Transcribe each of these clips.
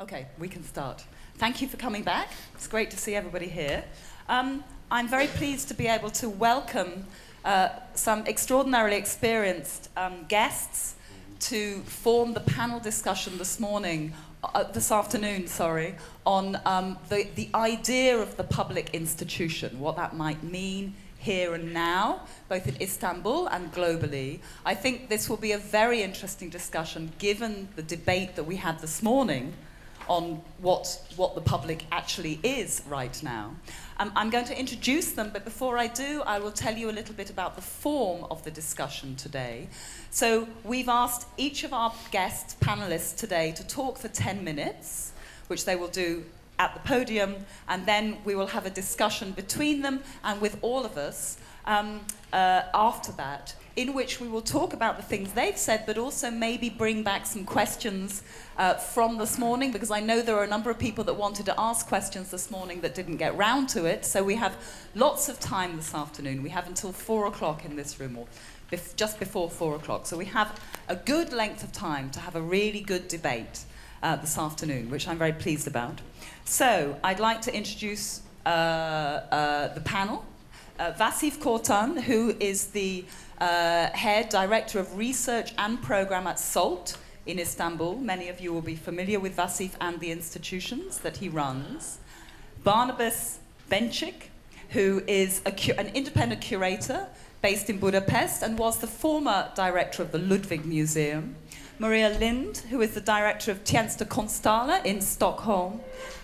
Okay, we can start. Thank you for coming back. It's great to see everybody here. I'm very pleased to be able to welcome some extraordinarily experienced guests to form the panel discussion this afternoon, on the idea of the public institution, what that might mean here and now, both in Istanbul and globally. I think this will be a very interesting discussion given the debate that we had this morning on what the public actually is right now. I'm going to introduce them, but before I do, I will tell you a little bit about the form of the discussion today. So we've asked each of our guests, panelists today, to talk for 10 minutes, which they will do at the podium, and then we will have a discussion between them and with all of us after that, in which we will talk about the things they've said, but also maybe bring back some questions from this morning, because I know there are a number of people that wanted to ask questions this morning that didn't get round to it. So we have lots of time this afternoon. We have until 4 o'clock in this room, or just before 4 o'clock. So we have a good length of time to have a really good debate this afternoon, which I'm very pleased about. So I'd like to introduce the panel. Vasif Kortan, who is the head director of research and program at SALT in Istanbul. Many of you will be familiar with Vasif and the institutions that he runs. Barnabas Benchik, who is an independent curator based in Budapest and was the former director of the Ludwig Museum. Maria Lind, who is the director of Tjänster Konstnärliga in Stockholm.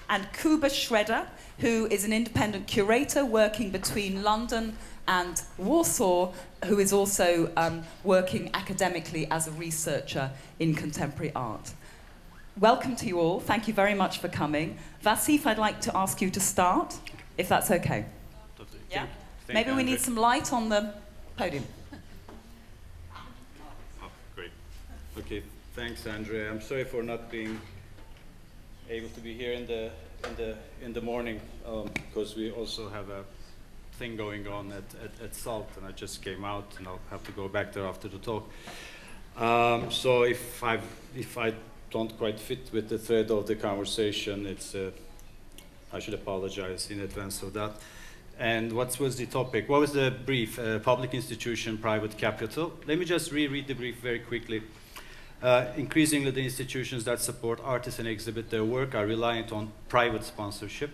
And Kuba Schroeder, who is an independent curator working between London and Warsaw, who is also working academically as a researcher in contemporary art. Welcome to you all. Thank you very much for coming. Vasif, I'd like to ask you to start, if that's okay. Totally. Yeah? Maybe we need some light on the podium. Oh, great. Okay, thanks, Andrea. I'm sorry for not being able to be here in the morning because we also have a thing going on at SALT, and I just came out, and I'll have to go back there after the talk. So if I don't quite fit with the thread of the conversation, I should apologize in advance of that. And what was the topic? What was the brief? Public institution, private capital. Let me just reread the brief very quickly. Increasingly, the institutions that support artists and exhibit their work are reliant on private sponsorship.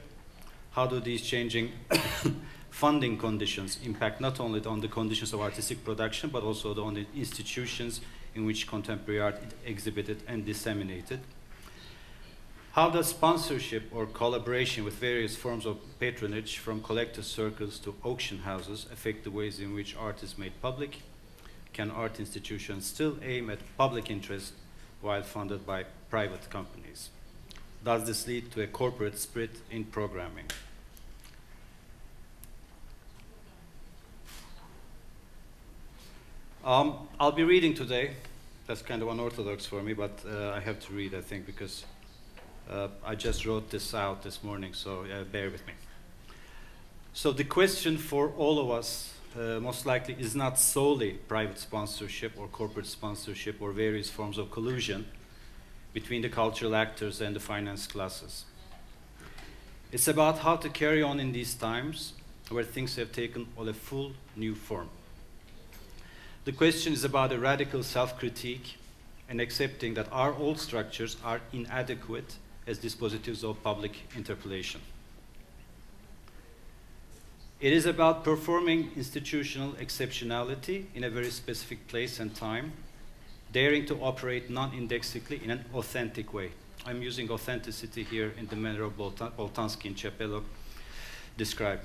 How do these changing funding conditions impact not only on the conditions of artistic production, but also on the institutions in which contemporary art is exhibited and disseminated? How does sponsorship or collaboration with various forms of patronage, from collector circles to auction houses, affect the ways in which art is made public? Can art institutions still aim at public interest while funded by private companies? Does this lead to a corporate split in programming? I'll be reading today. That's kind of unorthodox for me, but I have to read, I think, because I just wrote this out this morning, so bear with me. So the question for all of us most likely is not solely private sponsorship or corporate sponsorship or various forms of collusion between the cultural actors and the finance classes. It's about how to carry on in these times where things have taken on a full new form. The question is about a radical self-critique and accepting that our old structures are inadequate as dispositives of public interpellation. It is about performing institutional exceptionality in a very specific place and time, daring to operate non-indexically in an authentic way. I'm using authenticity here in the manner of Boltanski and Cepelo describe.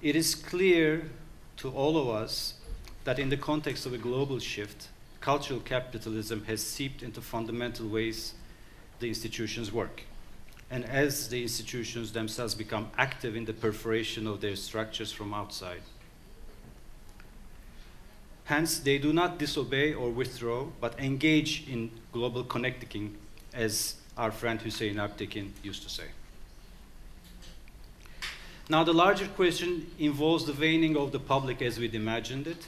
It is clear to all of us that in the context of a global shift, cultural capitalism has seeped into fundamental ways the institutions work. And as the institutions themselves become active in the perforation of their structures from outside. Hence, they do not disobey or withdraw, but engage in global connecting, as our friend Hüseyin Aktekin used to say. Now, the larger question involves the waning of the public as we'd imagined it,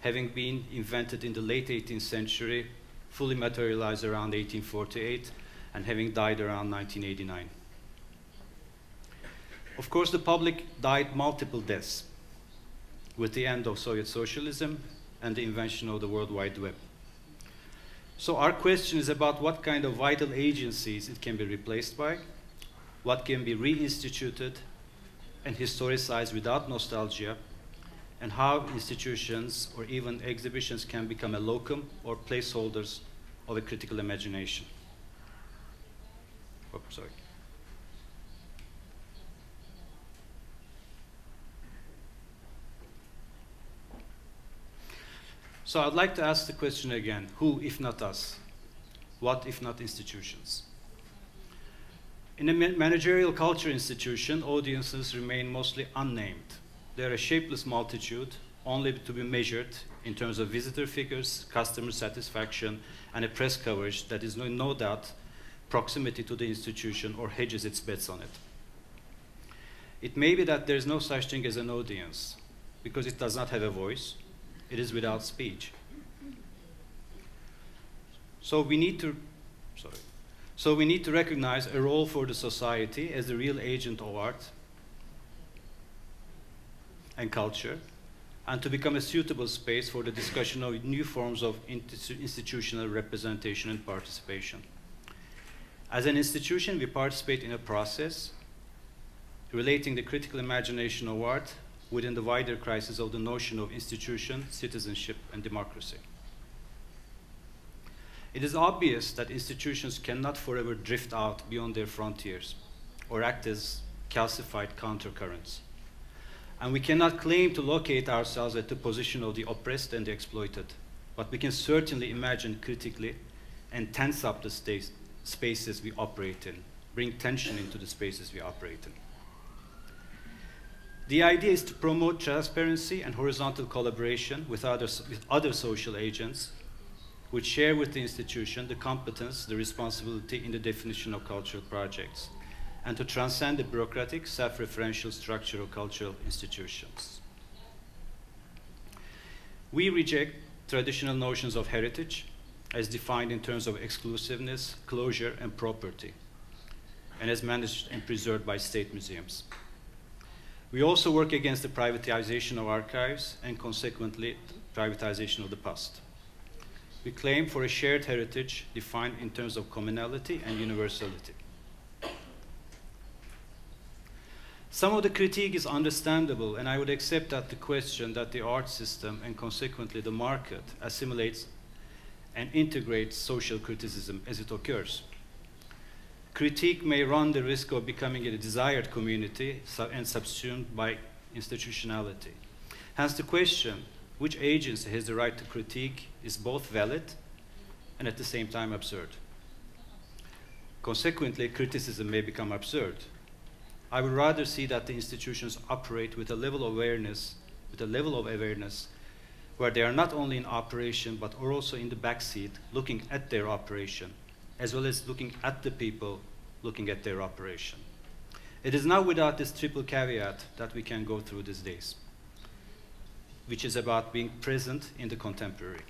having been invented in the late 18th century fully materialized around 1848 and having died around 1989. Of course, the public died multiple deaths with the end of Soviet socialism and the invention of the World Wide Web. So our question is about what kind of vital agencies it can be replaced by, what can be reinstituted and historicized without nostalgia, and how institutions or even exhibitions can become a locum or placeholders of a critical imagination. Oh, sorry. So I'd like to ask the question again, who if not us? What if not institutions? In a managerial culture institution, audiences remain mostly unnamed. They're a shapeless multitude, only to be measured in terms of visitor figures, customer satisfaction, and a press coverage that is no doubt proximity to the institution or hedges its bets on it. It may be that there is no such thing as an audience, because it does not have a voice. It is without speech. So we need to recognize a role for the society as the real agent of art and culture, and to become a suitable space for the discussion of new forms of institutional representation and participation. As an institution, we participate in a process relating the critical imagination of art within the wider crisis of the notion of institution, citizenship, and democracy. It is obvious that institutions cannot forever drift out beyond their frontiers or act as calcified countercurrents. And we cannot claim to locate ourselves at the position of the oppressed and the exploited, but we can certainly imagine critically and tense up the spaces we operate in, bring tension into the spaces we operate in. The idea is to promote transparency and horizontal collaboration with other social agents, which share with the institution the competence, the responsibility in the definition of cultural projects, and to transcend the bureaucratic, self-referential structure of cultural institutions. We reject traditional notions of heritage as defined in terms of exclusiveness, closure, and property, and as managed and preserved by state museums. We also work against the privatization of archives and consequently privatization of the past. We claim for a shared heritage defined in terms of commonality and universality. Some of the critique is understandable, and I would accept that the question that the art system and consequently the market assimilates and integrates social criticism as it occurs. Critique may run the risk of becoming a desired community and subsumed by institutionality. Hence the question, which agency has the right to critique, is both valid and at the same time absurd. Consequently, criticism may become absurd. I would rather see that the institutions operate with a level of awareness, where they are not only in operation, but are also in the backseat, looking at their operation, as well as looking at the people looking at their operation. It is not without this triple caveat that we can go through these days, which is about being present in the contemporary.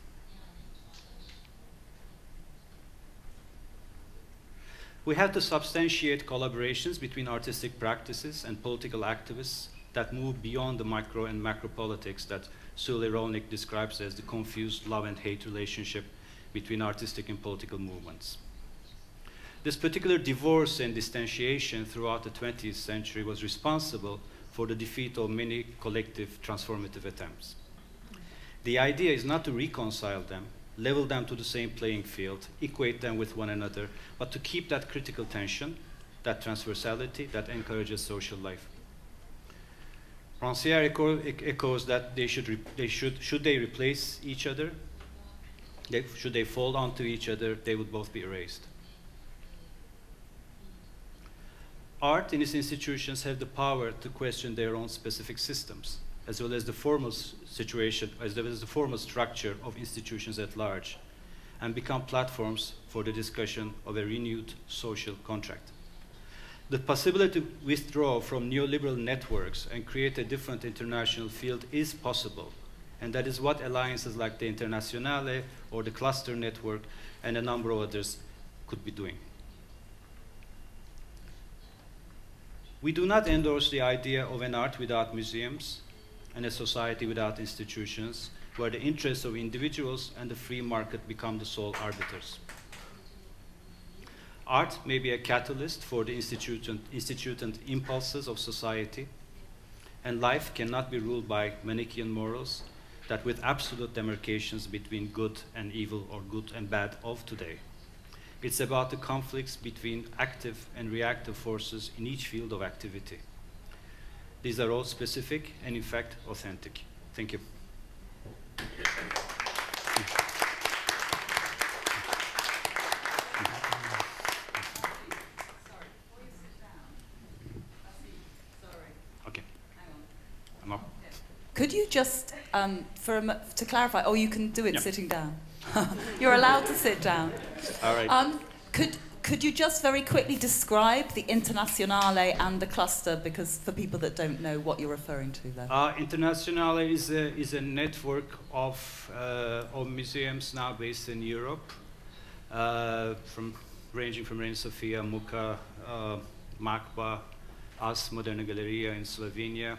We have to substantiate collaborations between artistic practices and political activists that move beyond the micro and macro politics that Sule Rolnik describes as the confused love and hate relationship between artistic and political movements. This particular divorce and distanciation throughout the 20th century was responsible for the defeat of many collective transformative attempts. The idea is not to reconcile them, level them to the same playing field, equate them with one another, but to keep that critical tension, that transversality that encourages social life. Rancière echoes that should they replace each other, should they fold onto each other, they would both be erased. Art in its institutions have the power to question their own specific systems, as well as the formal situation, as well as the formal structure of institutions at large, and become platforms for the discussion of a renewed social contract. The possibility to withdraw from neoliberal networks and create a different international field is possible, And that is what alliances like the Internationale or the Cluster Network and a number of others could be doing. We do not endorse the idea of an art without museums and a society without institutions, where the interests of individuals and the free market become the sole arbiters. Art may be a catalyst for the instituted impulses of society, and life cannot be ruled by Manichaean morals that with absolute demarcations between good and evil or good and bad of today. It's about the conflicts between active and reactive forces in each field of activity. These are all specific and, in fact, authentic. Thank you. Okay. I'm up. Could you just, to clarify, oh, you can do it sitting down. You're allowed to sit down. All right. Could you just very quickly describe the Internationale and the cluster, because for people that don't know what you're referring to there? Internationale is a network of museums now based in Europe, ranging from Reina Sofia, Muka, Makba, us, Moderna Galleria in Slovenia.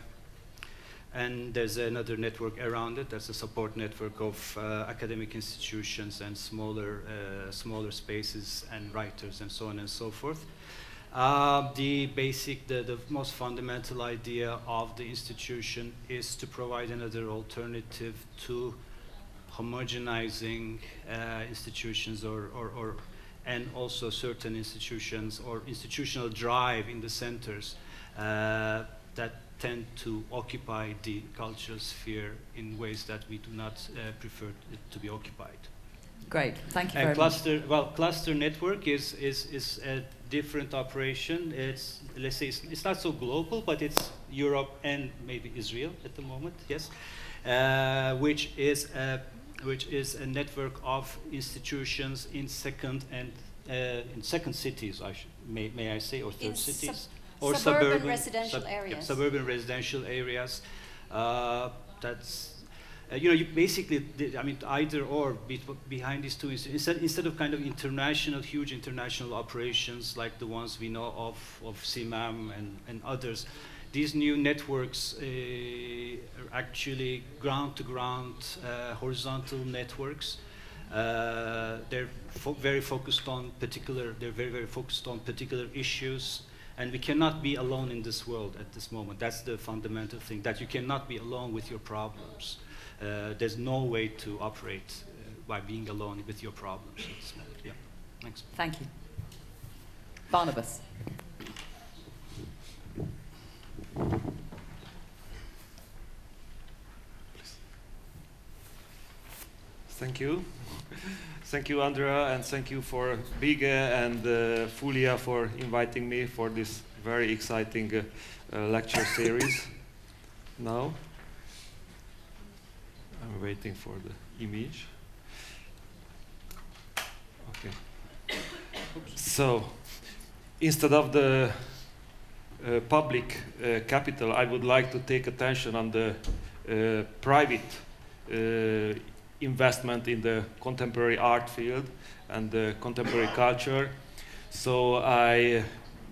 And there's another network around it. That's a support network of academic institutions and smaller spaces and writers and so on and so forth. The most fundamental idea of the institution is to provide another alternative to homogenizing institutions and also certain institutions or institutional drive in the centers that tend to occupy the cultural sphere in ways that we do not prefer it to be occupied. Great, thank you very much. Cluster network is a different operation. It's, let's say, it's not so global, but it's Europe and maybe Israel at the moment. Yes, which is a network of institutions in second cities. May I say, or third cities. Or suburban residential areas. Yeah, suburban residential areas. That's, you basically, either or behind these two, instead of kind of huge international operations like the ones we know of CIMAM and others, these new networks are actually ground-to-ground, horizontal networks. They're very focused on particular issues. And we cannot be alone in this world at this moment. That's the fundamental thing, that you cannot be alone with your problems. There's no way to operate by being alone with your problems at this moment. Yeah, thanks. Thank you. Barnabas. Thank you. Thank you, Andrea, and thank you for Bige and Fulia for inviting me for this very exciting lecture series. Now, I'm waiting for the image. Okay. So, instead of the public capital, I would like to take attention on the private investment in the contemporary art field and the contemporary culture. So I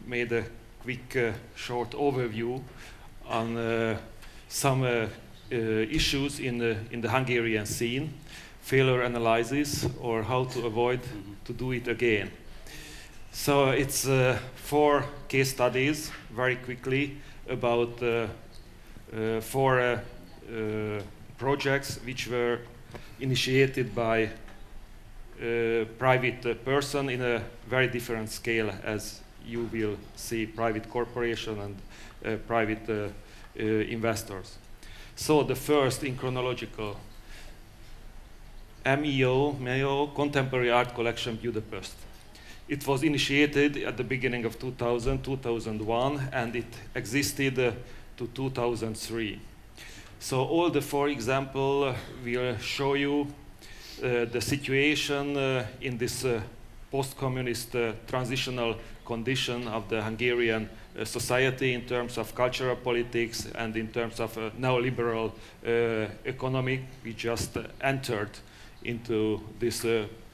made a quick short overview on some issues in the Hungarian scene, failure analysis, or how to avoid to do it again. So it's 4 case studies very quickly about 4 projects which were initiated by a private person in a very different scale, as you will see, private corporation and private investors. So the first in chronological, MEO, Contemporary Art Collection Budapest. It was initiated at the beginning of 2001, and it existed to 2003. So all the 4 examples will show you the situation in this post-communist transitional condition of the Hungarian society in terms of cultural politics and in terms of neoliberal economy. We just entered into this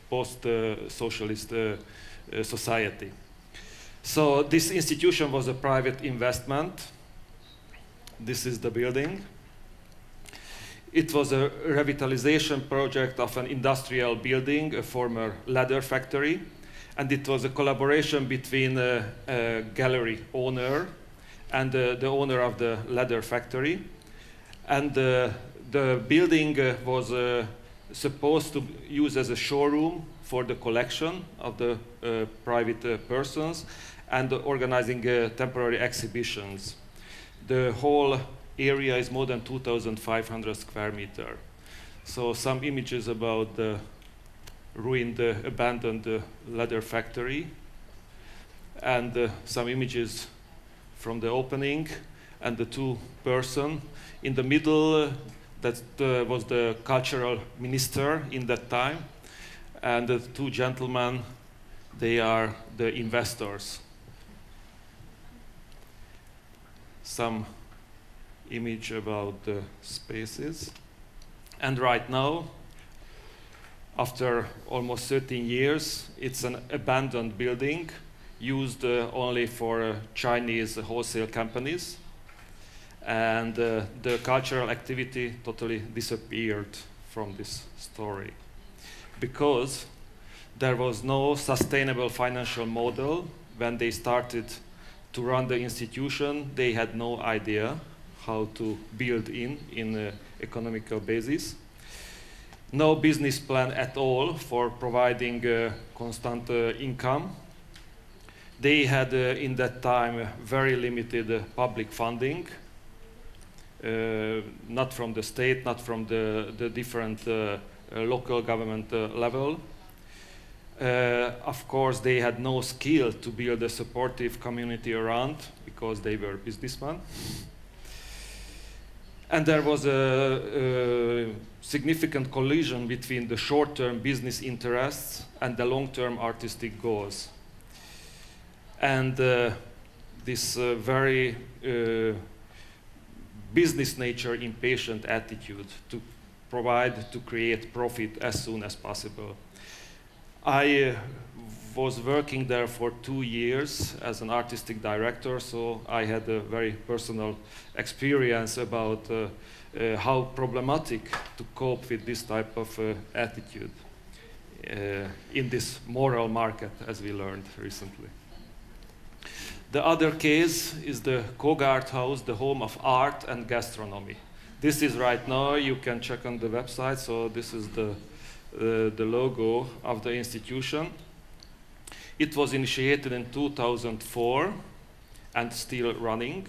post-socialist society. So this institution was a private investment. This is the building. It was a revitalization project of an industrial building, a former leather factory, and it was a collaboration between a gallery owner and the owner of the leather factory. And the building was supposed to use as a showroom for the collection of the private persons and organizing temporary exhibitions. The whole area is more than 2,500 square meters. So some images about the ruined, abandoned leather factory, and some images from the opening, and the two persons. In the middle, that was the cultural minister in that time, and the two gentlemen, they are the investors. Some image about the spaces. And right now, after almost 13 years, it's an abandoned building used only for Chinese wholesale companies. And the cultural activity totally disappeared from this story because there was no sustainable financial model. When they started to run the institution, they had no idea how to build in economical basis. No business plan at all for providing constant income. They had in that time very limited public funding, not from the state, not from the different local government level. Of course, they had no skill to build a supportive community around because they were businessmen. And there was a significant collision between the short-term business interests and the long-term artistic goals. And this very business nature impatient attitude to provide, to create profit as soon as possible. I was working there for 2 years as an artistic director, so I had a very personal experience about how problematic to cope with this type of attitude in this moral market, as we learned recently. The other case is the Kogart House, the home of art and gastronomy. This is right now, you can check on the website, so this is the logo of the institution. It was initiated in 2004 and still running.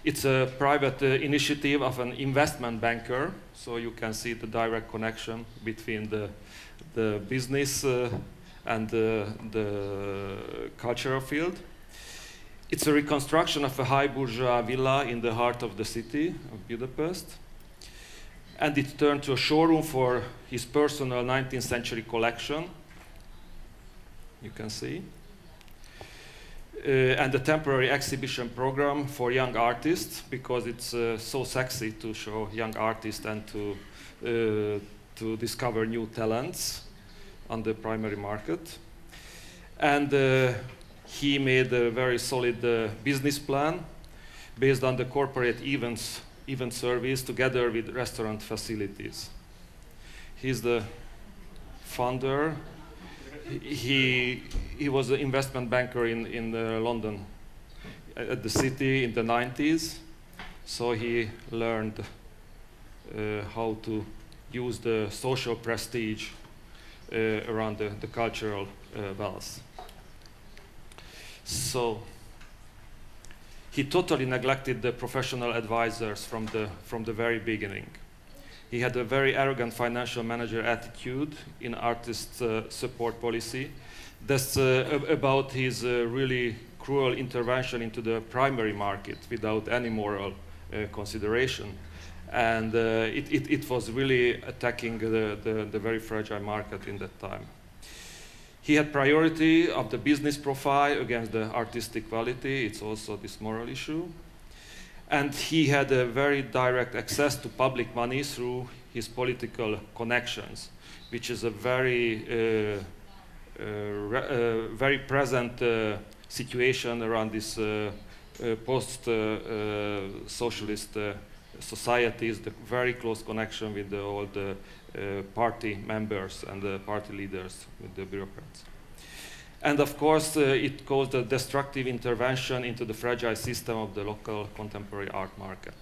It's a private initiative of an investment banker, so you can see the direct connection between the business and the cultural field. It's a reconstruction of a high bourgeois villa in the heart of the city of Budapest. And it turned to a showroom for his personal 19th century collection. You can see. And a temporary exhibition program for young artists, because it's so sexy to show young artists and to discover new talents on the primary market. And he made a very solid business plan based on the corporate event service together with restaurant facilities. He's the founder. He was an investment banker in London at the city in the 90s, so he learned how to use the social prestige around the cultural wealth. So he totally neglected the professional advisors from the very beginning. He had a very arrogant financial manager attitude in artist support policy. That's about his really cruel intervention into the primary market without any moral consideration. And it was really attacking the very fragile market in that time. He had priority of the business profile against the artistic quality. It's also this moral issue. And he had a very direct access to public money through his political connections, which is a very, very present situation around this post-socialist societies, the very close connection with all the party members and the party leaders, with the bureaucrats. And of course, it caused a destructive intervention into the fragile system of the local contemporary art market.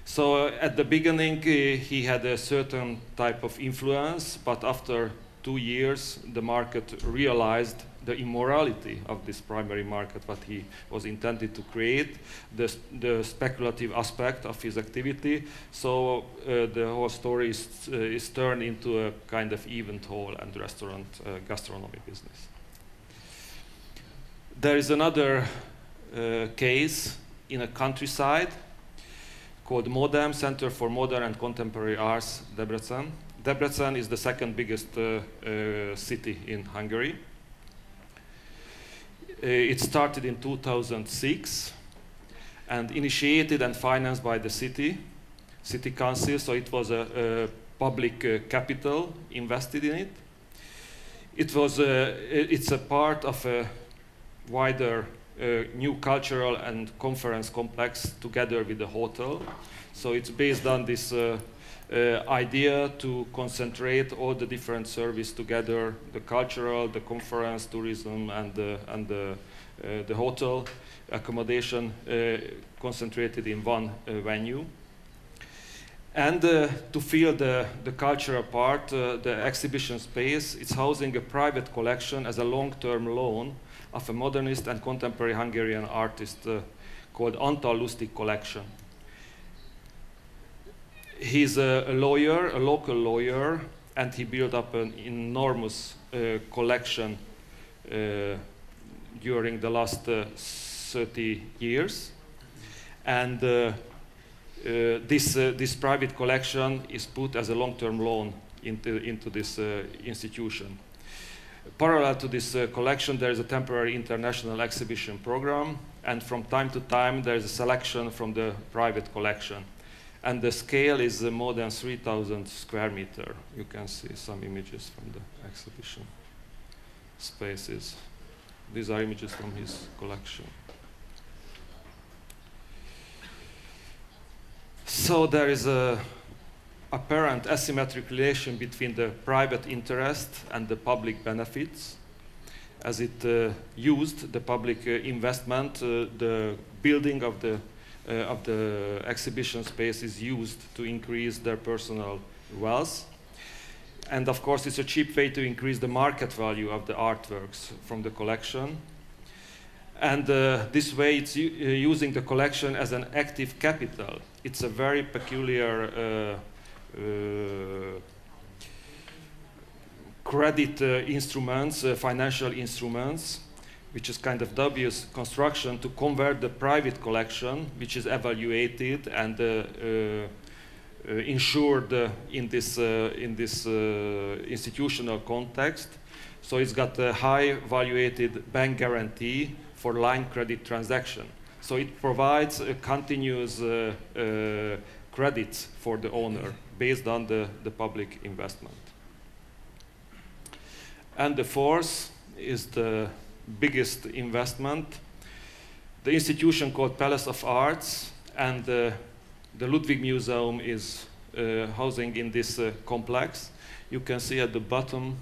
So at the beginning, he had a certain type of influence, but after 2 years, the market realized the immorality of this primary market, what he was intended to create, the speculative aspect of his activity. So the whole story is turned into a kind of event hall and restaurant gastronomy business. There is another case in a countryside called MODEM, Center for Modern and Contemporary Arts, Debrecen. Debrecen is the second biggest city in Hungary. It started in 2006 and initiated and financed by the city council, so it was a public capital invested in it. It's a part of a wider new cultural and conference complex together with the hotel. So it's based on this idea to concentrate all the different services together, the cultural, the conference, tourism, and the hotel accommodation concentrated in one venue. And to fill the cultural part, the exhibition space, it's housing a private collection as a long-term loan of a modernist and contemporary Hungarian artist called Antal Lustig collection. He's a lawyer, a local lawyer, and he built up an enormous collection during the last 30 years. And this private collection is put as a long-term loan into this institution. Parallel to this collection, there is a temporary international exhibition program, and from time to time there is a selection from the private collection. And the scale is more than 3,000 square meters. You can see some images from the exhibition spaces. These are images from his collection. So there is a apparent asymmetric relation between the private interest and the public benefits. As it used the public investment, the building of the exhibition space is used to increase their personal wealth. And of course, it's a cheap way to increase the market value of the artworks from the collection. And this way, it's using the collection as an active capital. It's a very peculiar credit instruments, financial instruments, which is kind of dubious construction to convert the private collection, which is evaluated and insured in this institutional context. So it's got a high valuated bank guarantee for line credit transaction. So it provides a continuous credit for the owner based on the public investment. And the fourth is the biggest investment. The institution called Palace of Arts, and the Ludwig Museum is housing in this complex. You can see at the bottom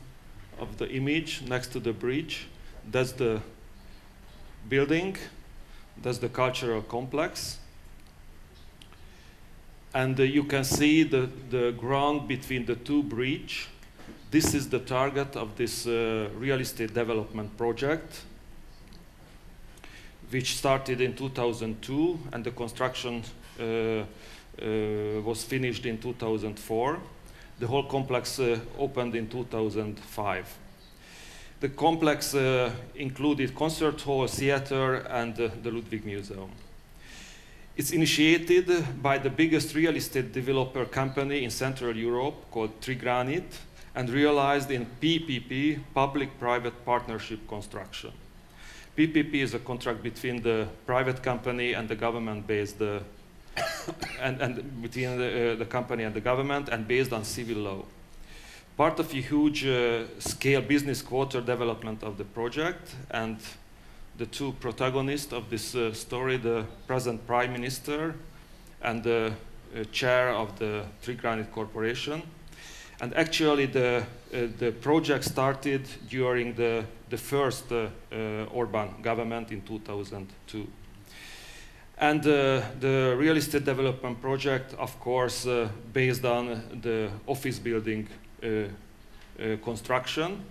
of the image next to the bridge, that's the building, that's the cultural complex. And you can see the ground between the two bridges. This is the target of this real estate development project, which started in 2002, and the construction was finished in 2004. The whole complex opened in 2005. The complex included concert hall, theater, and the Ludwig Museum. It's initiated by the biggest real estate developer company in Central Europe called Trigranit, and realized in PPP, public-private partnership construction. PPP is a contract between the private company and the government-based, and between the company and the government, and based on civil law. Part of a huge scale business quarter development of the project, and the two protagonists of this story, the present Prime Minister and the chair of the Three Granite Corporation. And actually the project started during the first Orban government in 2002. And the real estate development project, of course, based on the office building construction.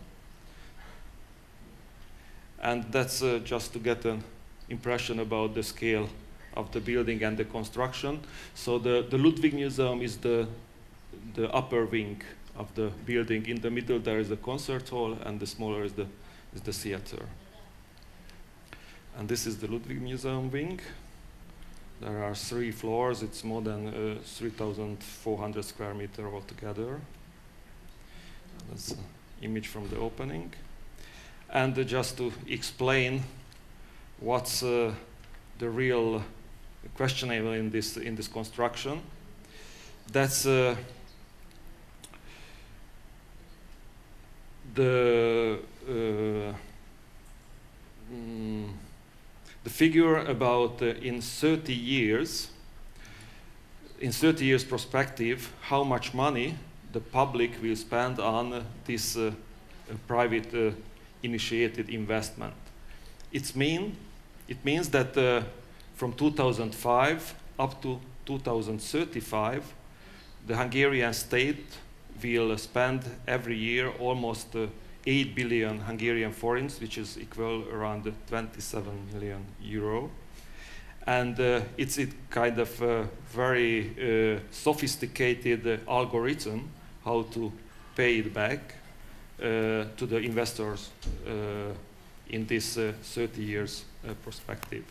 And that's just to get an impression about the scale of the building and the construction. So the Ludwig Museum is the upper wing of the building. In the middle there is a concert hall, and the smaller is the theater. And this is the Ludwig Museum wing. There are 3 floors. It's more than 3,400 square meters altogether. That's an image from the opening. And just to explain what's the real questionable in this construction, that's the figure about in 30 years perspective, how much money the public will spend on this private initiated investment. It means that from 2005 up to 2035, the Hungarian state will spend every year almost 8 billion Hungarian forints, which is equal around 27 million euro. And it's a kind of very sophisticated algorithm how to pay it back to the investors in this 30 years perspective.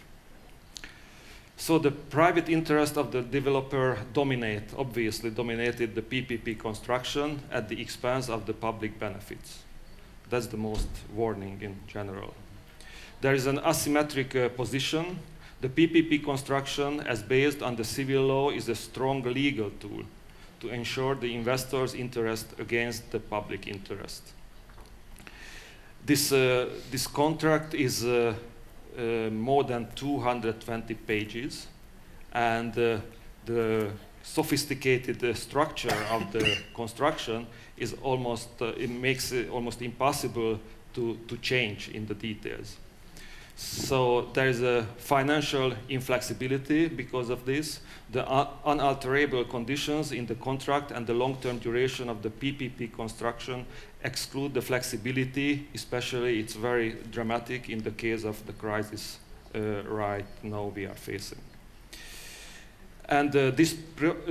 So the private interest of the developer obviously dominated the PPP construction at the expense of the public benefits. That's the most warning in general. There is an asymmetric position. The PPP construction, as based on the civil law, is a strong legal tool to ensure the investor's interest against the public interest. This contract is more than 220 pages, and the sophisticated structure of the construction is almost it makes it almost impossible to change in the details. So there is a financial inflexibility because of this. The unalterable conditions in the contract and the long-term duration of the PPP construction exclude the flexibility, especially it's very dramatic in the case of the crisis right now we are facing. And this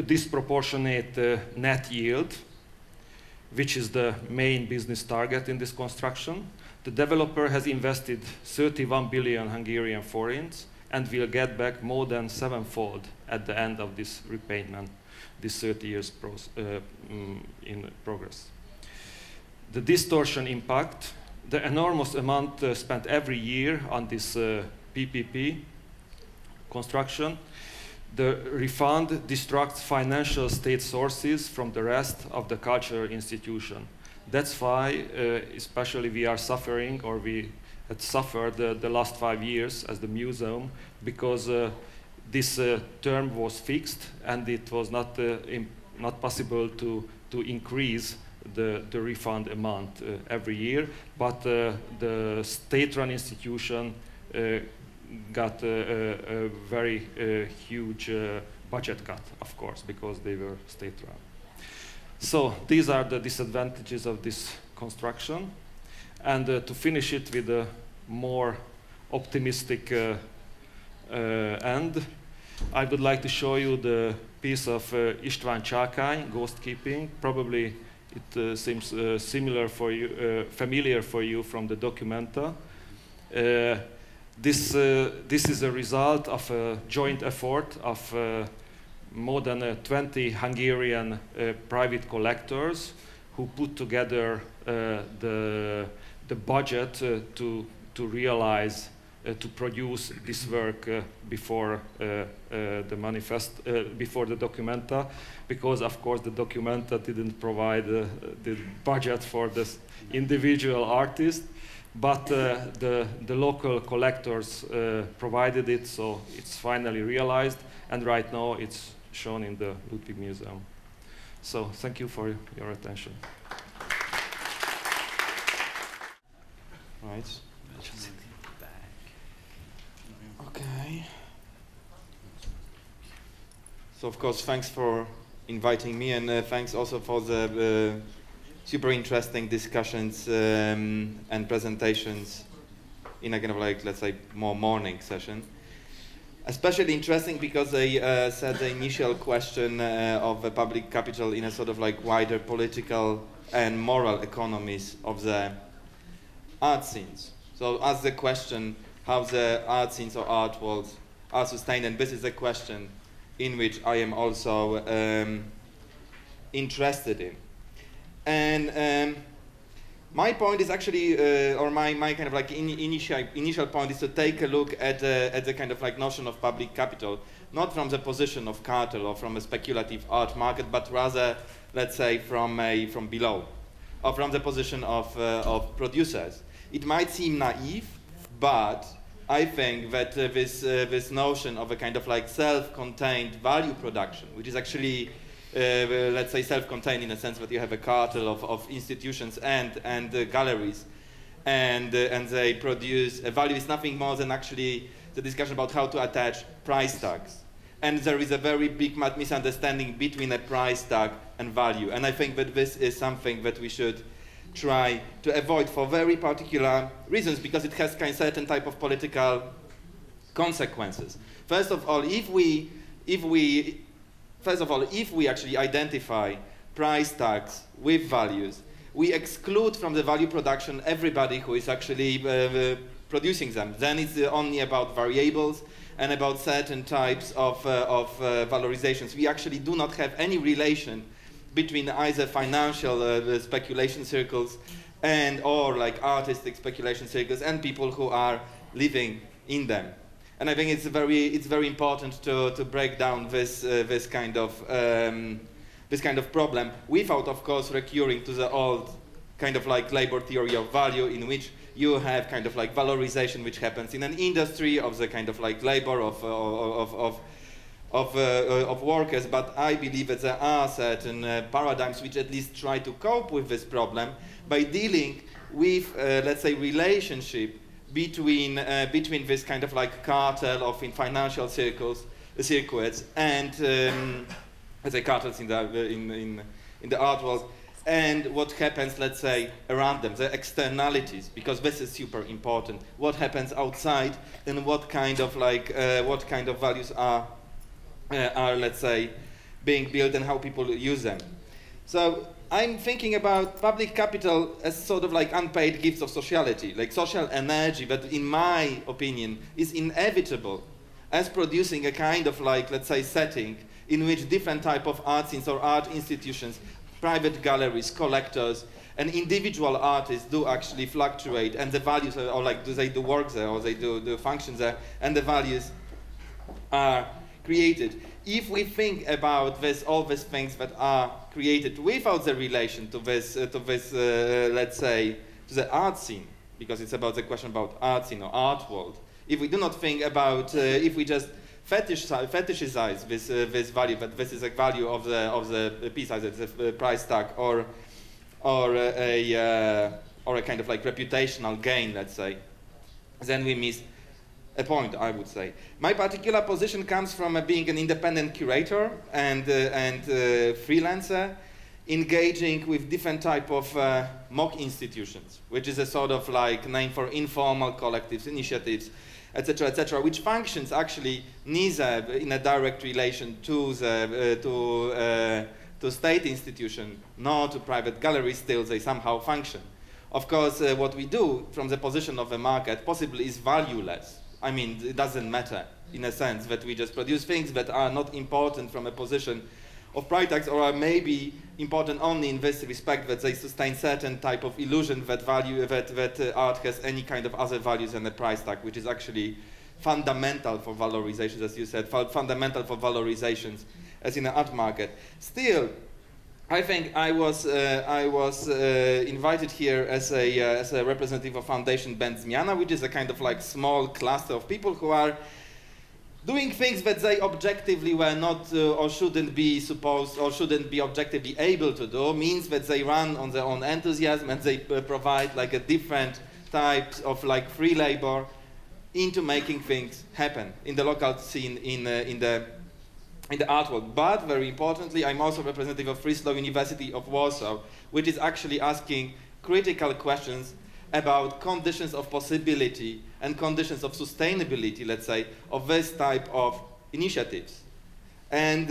disproportionate net yield, which is the main business target in this construction, the developer has invested 31 billion Hungarian forints and will get back more than 7-fold at the end of this repayment, this 30 years in progress. The distortion impact, the enormous amount spent every year on this PPP construction, the refund distracts financial state sources from the rest of the cultural institution. That's why, especially we are suffering, or we had suffered the last 5 years as the museum, because this term was fixed and it was not possible to increase the refund amount every year. But the state-run institution got a very huge budget cut, of course, because they were state-run. So these are the disadvantages of this construction. And to finish it with a more optimistic end, I would like to show you the piece of István Csákány, Ghost Keeping. Probably it seems familiar for you from the documenta. This is a result of a joint effort of more than 20 Hungarian private collectors who put together the budget to realize to produce this work before the manifest before the documenta, because of course the documenta didn't provide the budget for this individual artist, but the local collectors provided it, so it's finally realized, and right now it's shown in the Ludwig Museum. So thank you for your attention. Right. Okay. So of course, thanks for inviting me, and thanks also for the super interesting discussions and presentations in a kind of like, let's say, more morning session. Especially interesting because they said the initial question of public capital in a sort of like wider political and moral economies of the art scenes. So ask the question how the art scenes or art worlds are sustained, and this is a question in which I am also interested in. And my point is actually, or my kind of like initial point is to take a look at the kind of like notion of public capital, not from the position of cartel or from a speculative art market, but rather, let's say, from below, or from the position of producers. It might seem naive, but I think that this notion of a kind of like self-contained value production, which is actually let's say self-contained in a sense that you have a cartel of institutions and galleries, and they produce a value, is nothing more than actually the discussion about how to attach price tags. And there is a very big misunderstanding between a price tag and value. And I think that this is something that we should try to avoid for very particular reasons, because it has kind of certain type of political consequences. First of all, if we actually identify price tags with values, we exclude from the value production everybody who is actually producing them. Then it's only about variables and about certain types of valorizations. We actually do not have any relation between either financial speculation circles and or like artistic speculation circles and people who are living in them. And I think it's very important to break down this kind of problem without, of course, recurring to the old kind of like labor theory of value, in which you have kind of like valorization which happens in an industry of the kind of like labor of workers. But I believe that there are certain paradigms which at least try to cope with this problem by dealing with, let's say, relationship between this kind of like cartel of in financial circuits and let's say cartels in the art world, and what happens, let's say, around them, the externalities, because this is super important. What happens outside, and what kind of values are let's say being built and how people use them. So I'm thinking about public capital as sort of like unpaid gifts of sociality, like social energy that, in my opinion, is inevitable as producing a kind of like, let's say, setting in which different type of art scenes or art institutions, private galleries, collectors, and individual artists do actually fluctuate, and the values are, or like, do they do work there, or they do functions there, and the values are created. If we think about all these things that are created without the relation to this, let's say, to the art scene, because it's about the question about art scene or art world. If we do not think about, if we just fetishize this value, that this is a value of the piece, either it's a price tag or a kind of like reputational gain, let's say, then we miss a point, I would say. My particular position comes from being an independent curator and freelancer, engaging with different type of mock institutions, which is a sort of like name for informal collectives, initiatives, etc., which functions actually neither in a direct relation to state institution nor to private galleries. Still, they somehow function. Of course, what we do from the position of the market possibly is valueless. I mean, it doesn't matter in a sense that we just produce things that are not important from a position of price tags, or are maybe important only in this respect that they sustain certain type of illusion that art has any kind of other values than a price tag, which is actually fundamental for valorizations, as you said, fundamental for valorizations as in the art market. Still, I think I was invited here as a representative of Foundation Band Zmiana, which is a kind of like small cluster of people who are doing things that they objectively were not or shouldn't be supposed or shouldn't be objectively able to do. Means that they run on their own enthusiasm and they provide like a different types of like free labor into making things happen in the local scene in the art world. But very importantly, I'm also representative of Free University of Warsaw, which is actually asking critical questions about conditions of possibility and conditions of sustainability, let's say, of this type of initiatives. And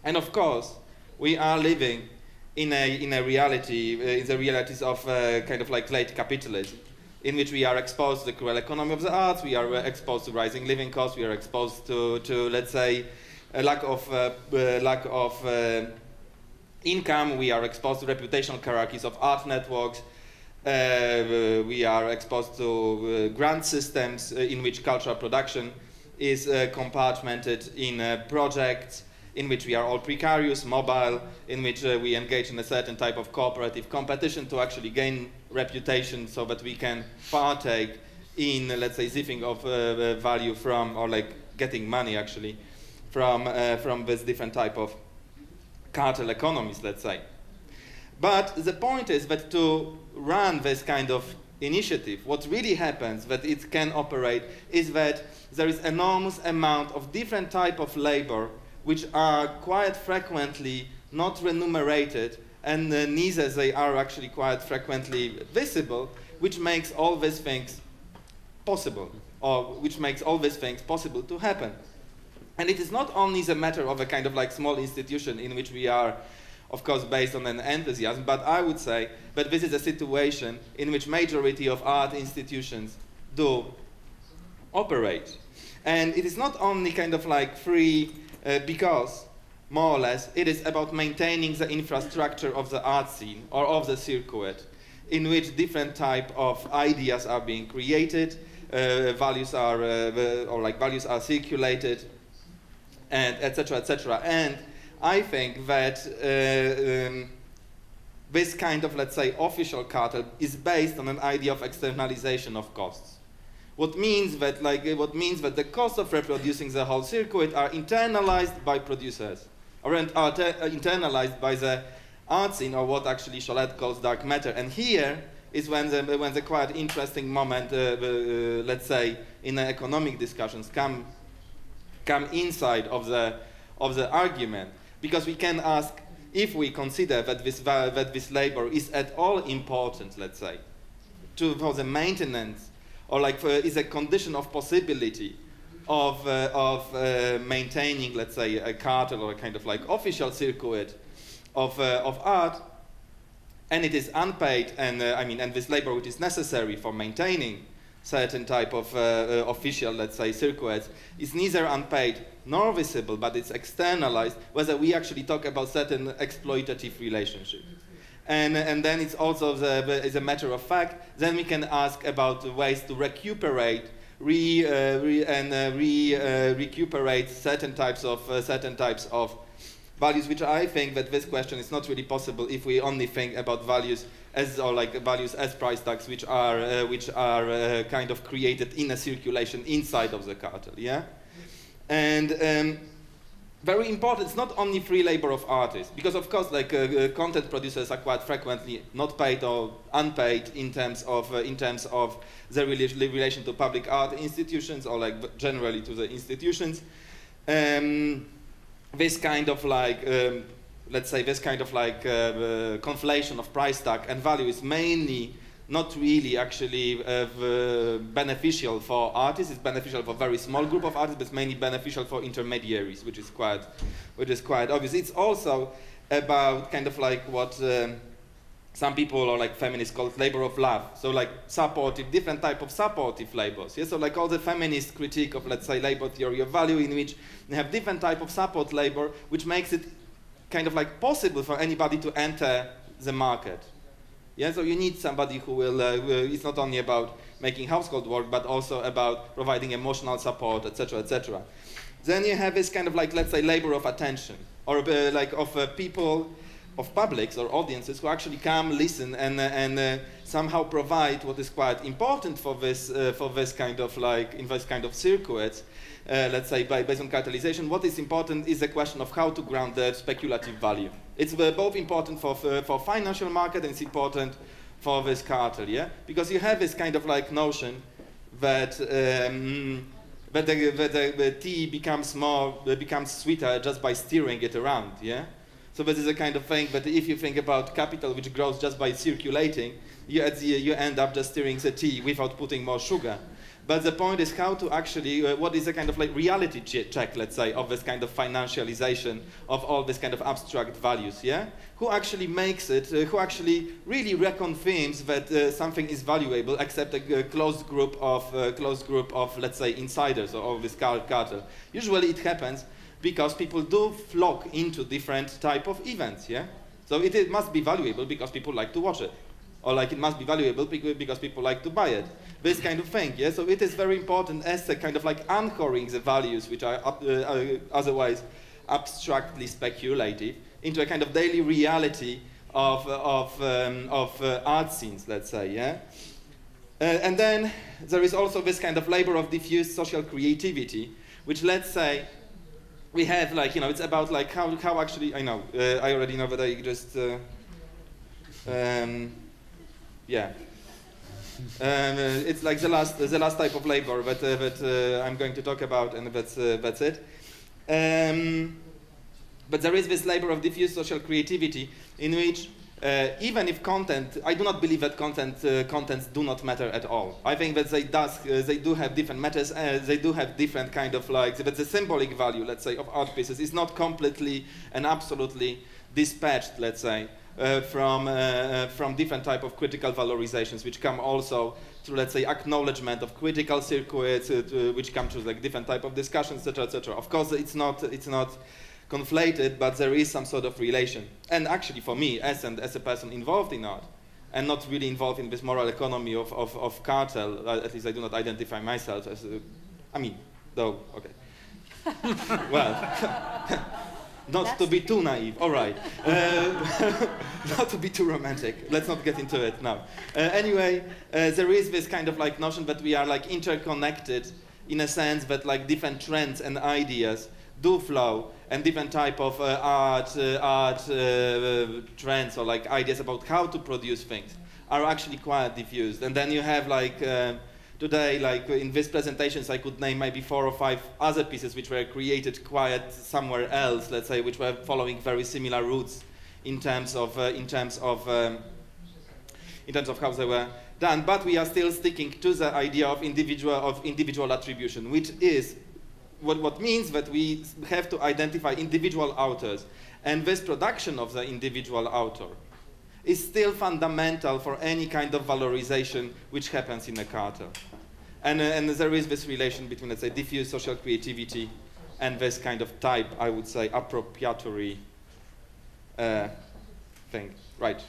of course, we are living in a reality, in the realities of kind of like late capitalism, in which we are exposed to the cruel economy of the arts, we are exposed to rising living costs, we are exposed to let's say, a lack of income, we are exposed to reputational hierarchies of art networks, we are exposed to grant systems in which cultural production is compartmented in projects in which we are all precarious, mobile, in which we engage in a certain type of cooperative competition to actually gain reputation so that we can partake in, let's say, zipping of value from, or like getting money actually, from this different type of cartel economies, let's say. But the point is that to run this kind of initiative, what really happens that it can operate is that there is enormous amount of different type of labor which are quite frequently not remunerated, and neither they are actually quite frequently visible, which makes all these things possible, or which makes all these things possible to happen. And it is not only the matter of a kind of like small institution in which we are, of course, based on an enthusiasm, but I would say that this is a situation in which majority of art institutions do operate. And it is not only kind of like free, because, more or less, it is about maintaining the infrastructure of the art scene or of the circuit, in which different type of ideas are being created, values are circulated, and etc., etc. And I think that this kind of, let's say, official cartel is based on an idea of externalization of costs. What means that the costs of reproducing the whole circuit are internalized by producers, or are internalized by the art scene, or what actually Cholette calls dark matter. And here is when the quite interesting moment, let's say, in the economic discussions come inside of the argument, because we can ask if we consider that this labor is at all important, let's say, for the maintenance, or like is a condition of possibility of maintaining, let's say, a cartel or a kind of like official circuit of art, and it is unpaid, and and this labor which is necessary for maintaining certain type of official, let's say, circuits, is neither unpaid nor visible, but it's externalized, whether we actually talk about certain exploitative relationship. And then it's also as a matter of fact, then we can ask about ways to recuperate, recuperate certain types of values, which I think that this question is not really possible if we only think about values as price tags, which are kind of created in a circulation inside of the cartel, yeah. And very important, it's not only free labor of artists, because of course, like content producers are quite frequently not paid or unpaid in terms of their relation to public art institutions, or like generally to the institutions. This kind of like, let's say, this kind of like conflation of price tag and value is mainly not really actually beneficial for artists. It's beneficial for a very small group of artists, but it's mainly beneficial for intermediaries, which is quite obvious. It's also about kind of like what some people, or like feminists, call labor of love. So like different type of supportive labors. Yeah? So like all the feminist critique of, let's say, labor theory of value, in which they have different type of support labor, which makes it kind of like possible for anybody to enter the market. Yeah, so you need somebody who will, it's not only about making household work, but also about providing emotional support, etc., etc. Then you have this kind of like, let's say, labor of attention, or like of people, of publics or audiences who actually come, listen, and somehow provide what is quite important for this kind of like, in this kind of circuits, let's say, based on cartelization. What is important is the question of how to ground the speculative value. It's both important for financial market, and it's important for this cartel, yeah? Because you have this kind of like notion that the tea becomes sweeter just by stirring it around, yeah? So this is a kind of thing that if you think about capital which grows just by circulating, you end up just stirring the tea without putting more sugar. But the point is how to actually, what is a kind of like reality check, let's say, of this kind of financialization of all this kind of abstract values, yeah? Who actually makes it, who actually really reconfirms that something is valuable, except a closed group of, let's say, insiders or this cartel. Usually it happens because people do flock into different type of events, yeah? So it must be valuable because people like to watch it. Or like it must be valuable because people like to buy it. This kind of thing, yeah? So it is very important as a kind of like anchoring the values which are otherwise abstractly speculative into a kind of daily reality of art scenes, let's say, yeah? And then there is also this kind of labor of diffuse social creativity, which, let's say, we have like, you know, it's about like how actually, I know, I already know that I just, yeah. It's like the last type of labor that I'm going to talk about, and that's it. But there is this labor of diffuse social creativity in which even if content, I do not believe that contents do not matter at all. I think that they do have different matters, they do have different kind of like, that the symbolic value, let's say, of art pieces is not completely and absolutely dispatched, let's say, from different type of critical valorizations, which come also through, let's say, acknowledgement of critical circuits, which come through like different type of discussions, etc., etc. Of course, it's not conflated, but there is some sort of relation. And actually, for me, as a person involved in art, and not really involved in this moral economy of cartel, at least I do not identify myself as, I mean, though, okay. Well. Not to be too naive, all right. Not to be too romantic. Let's not get into it now. Anyway, there is this kind of like notion that we are like interconnected in a sense that like different trends and ideas do flow, and different type of art trends or like ideas about how to produce things are actually quite diffused. And then you have like today, like in these presentations, I could name maybe 4 or 5 other pieces which were created quite somewhere else, let's say, which were following very similar routes in terms of how they were done. But we are still sticking to the idea of individual attribution, which is what means that we have to identify individual authors, and this production of the individual author is still fundamental for any kind of valorization which happens in a cartel. And there is this relation between, let's say, diffuse social creativity and this kind of type, I would say, appropriatory thing. Right.